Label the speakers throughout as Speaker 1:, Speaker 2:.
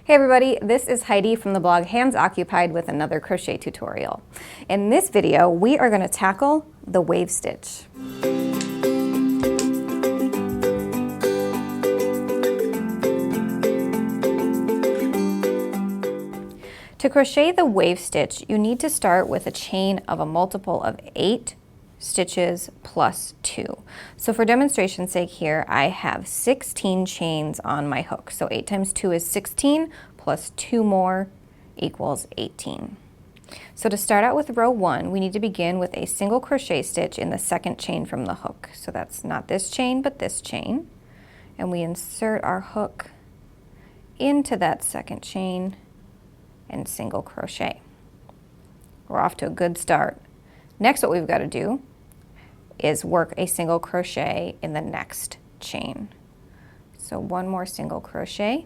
Speaker 1: Hey everybody, this is Heidi from the blog Hands Occupied with another crochet tutorial. In this video, we are going to tackle the wave stitch. To crochet the wave stitch, you need to start with a chain of a multiple of 8 stitches plus 2. So for demonstration's sake here, I have 16 chains on my hook. So 8 times 2 is 16, plus 2 more equals 18. So to start out with row 1, we need to begin with a single crochet stitch in the second chain from the hook. So that's not this chain, but this chain. And we insert our hook into that second chain and single crochet. We're off to a good start. Next, what we've got to do is work a single crochet in the next chain. So one more single crochet.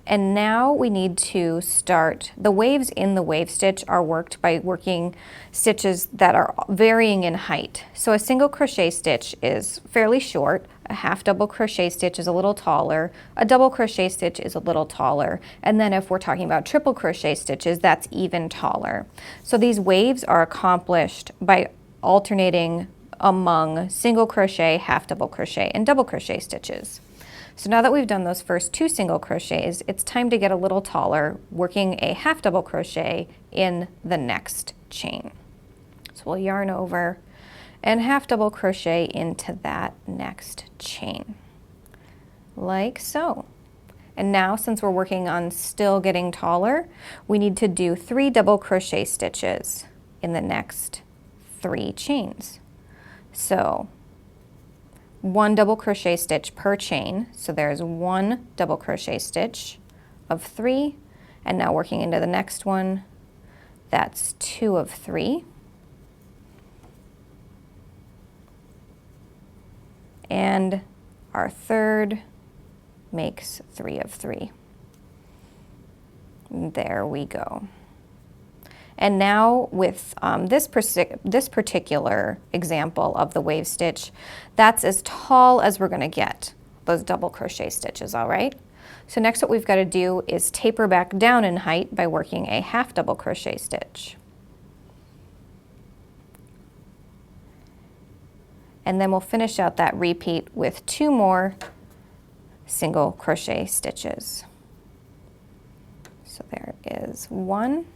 Speaker 1: And now we need to start, the waves in the wave stitch are worked by working stitches that are varying in height. So a single crochet stitch is fairly short, a half double crochet stitch is a little taller, a double crochet stitch is a little taller, and then if we're talking about triple crochet stitches, that's even taller. So these waves are accomplished by alternating among single crochet, half double crochet, and double crochet stitches. So now that we've done those first 2 single crochets, it's time to get a little taller, working a half double crochet in the next chain. So we'll yarn over and half double crochet into that next chain, like so. And now, since we're working on still getting taller, we need to do 3 double crochet stitches in the next 3 chains. So 1 double crochet stitch per chain. So there's 1 double crochet stitch of 3, and now working into the next one, that's 2 of 3. And our third makes 3 of 3. There we go. And now with this particular example of the wave stitch, that's as tall as we're going to get, those double crochet stitches, all right? So next what we've got to do is taper back down in height by working a half double crochet stitch. And then we'll finish out that repeat with 2 more single crochet stitches. So there is 1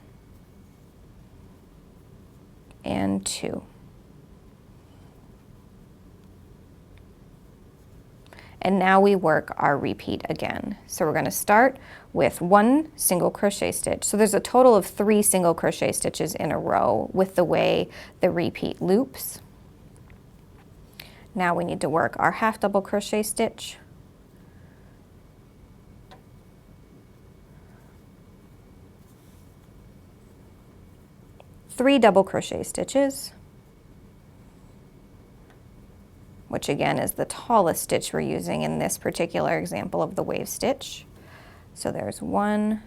Speaker 1: and 2. And now we work our repeat again. So we're going to start with 1 single crochet stitch. So there's a total of 3 single crochet stitches in a row with the way the repeat loops. Now we need to work our half double crochet stitch. Three double crochet stitches, which again is the tallest stitch we're using in this particular example of the wave stitch. So there's 1,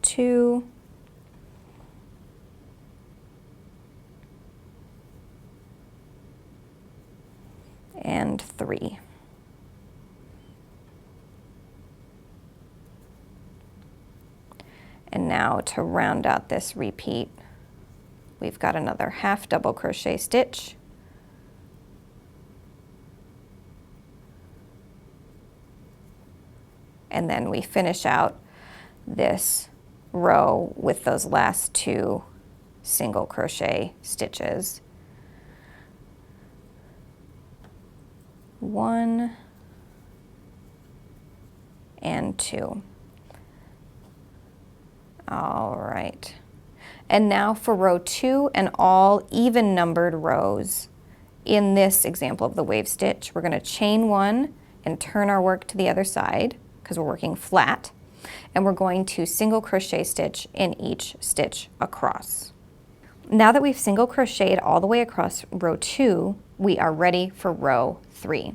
Speaker 1: 2, and 3. And now to round out this repeat, we've got another half double crochet stitch. And then we finish out this row with those last 2 single crochet stitches. 1 and 2. All right. And now for row 2 and all even numbered rows in this example of the wave stitch, we're going to chain 1 and turn our work to the other side because we're working flat, and we're going to single crochet stitch in each stitch across. Now that we've single crocheted all the way across row 2, we are ready for row 3.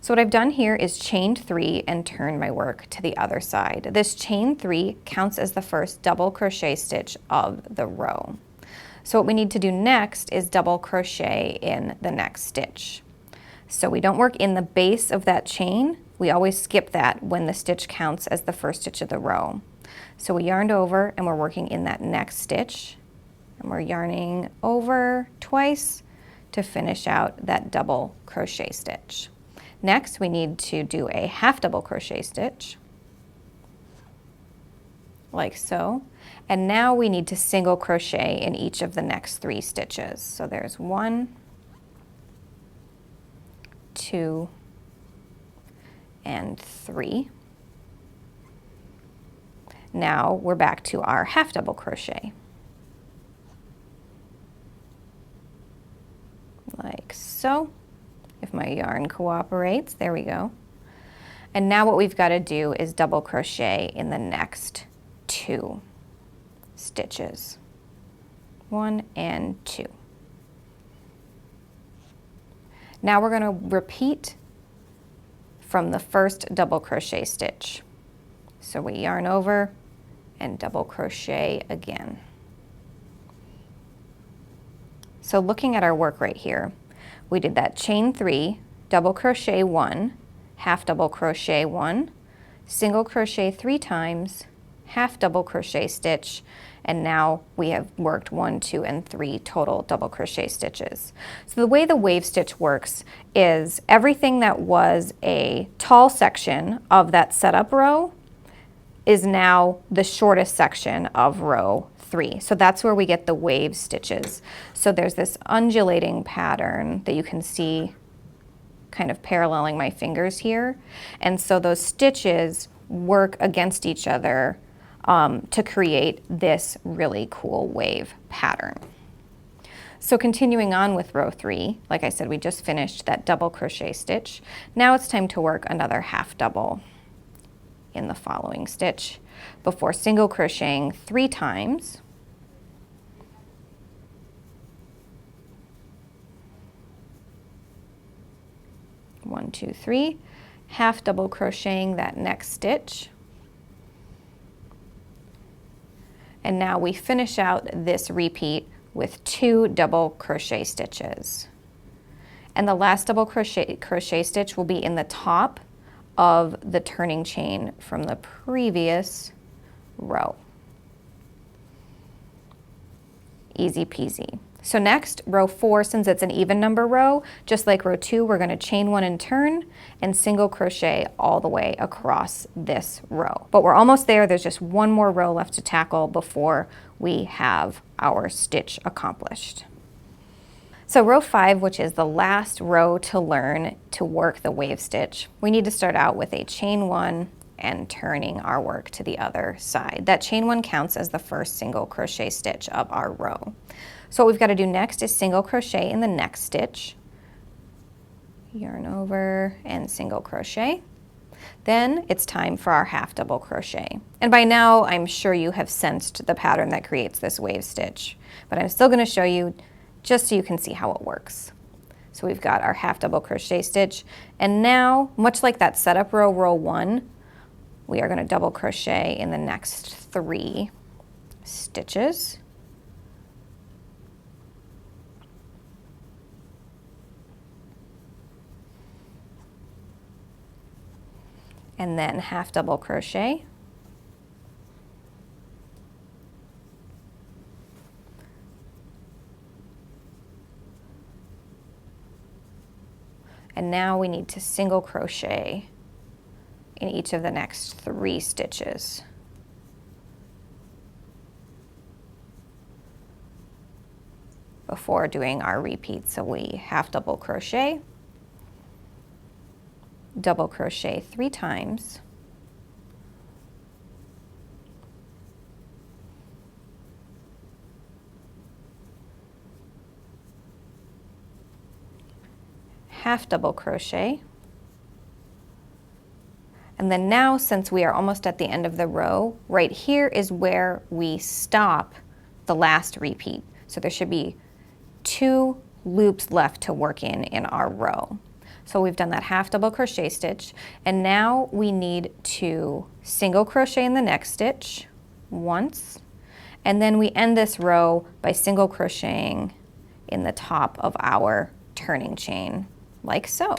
Speaker 1: So what I've done here is chained 3 and turned my work to the other side. This chain 3 counts as the first double crochet stitch of the row. So what we need to do next is double crochet in the next stitch. So we don't work in the base of that chain. We always skip that when the stitch counts as the first stitch of the row. So we yarned over and we're working in that next stitch, and we're yarning over twice to finish out that double crochet stitch. Next, we need to do a half double crochet stitch, like so. And now we need to single crochet in each of the next 3 stitches. So there's 1, 2, and 3. Now we're back to our half double crochet. Like so. If my yarn cooperates, there we go. And now what we've got to do is double crochet in the next 2 stitches. 1 and 2. Now we're going to repeat from the first double crochet stitch. So we yarn over and double crochet again. So looking at our work right here, we did that chain 3, double crochet 1, half double crochet 1, single crochet 3 times, half double crochet stitch, and now we have worked 1, 2, and 3 total double crochet stitches. So the way the wave stitch works is everything that was a tall section of that setup row is now the shortest section of row 3. So that's where we get the wave stitches. So there's this undulating pattern that you can see kind of paralleling my fingers here. And so those stitches work against each other to create this really cool wave pattern. So continuing on with row 3, like I said, we just finished that double crochet stitch. Now it's time to work another half double in the following stitch before single crocheting 3 times. One, 2, 3, half double crocheting that next stitch. And now we finish out this repeat with 2 double crochet stitches. And the last double crochet stitch will be in the top of the turning chain from the previous row. Easy peasy. So next, row 4, since it's an even number row, just like row 2, we're going to chain 1 and turn and single crochet all the way across this row. But we're almost there. There's just one more row left to tackle before we have our stitch accomplished. So row 5, which is the last row to learn to work the wave stitch, we need to start out with a chain 1 and turning our work to the other side. That chain 1 counts as the first single crochet stitch of our row. So what we've got to do next is single crochet in the next stitch, yarn over and single crochet. Then it's time for our half double crochet. And by now I'm sure you have sensed the pattern that creates this wave stitch, but I'm still going to show you just so you can see how it works. So we've got our half double crochet stitch, and now, much like that setup row, row 1, we are going to double crochet in the next 3 stitches. And then half double crochet. And now we need to single crochet in each of the next 3 stitches. Before doing our repeat. So we half double crochet, double crochet 3 times, half double crochet, and then now, since we are almost at the end of the row, right here is where we stop the last repeat. So there should be 2 loops left to work in our row. So we've done that half double crochet stitch, and now we need to single crochet in the next stitch once, and then we end this row by single crocheting in the top of our turning chain like so.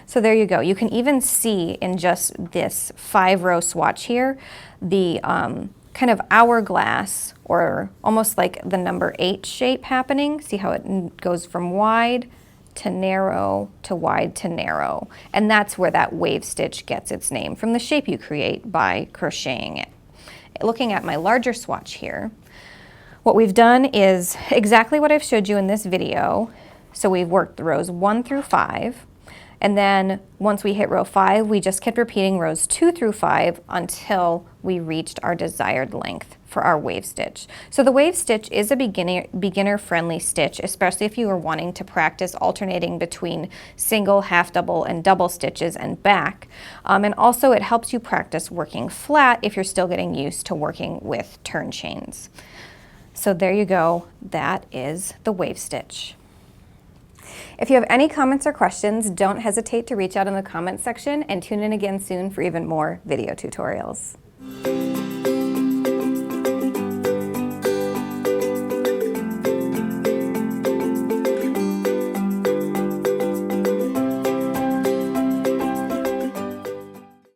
Speaker 1: So there you go. You can even see in just this 5-row swatch here, the kind of hourglass, or almost like the number 8 shape happening. See how it goes from wide to narrow to wide to narrow. And that's where that wave stitch gets its name, from the shape you create by crocheting it. Looking at my larger swatch here, what we've done is exactly what I've showed you in this video. So we've worked the rows 1 through 5. And then once we hit row 5, we just kept repeating rows 2 through 5 until we reached our desired length for our wave stitch. So the wave stitch is a beginner-friendly stitch, especially if you are wanting to practice alternating between single, half double, and double stitches and back. And also it helps you practice working flat if you're still getting used to working with turn chains. So there you go, that is the wave stitch. If you have any comments or questions, don't hesitate to reach out in the comments section, and tune in again soon for even more video tutorials.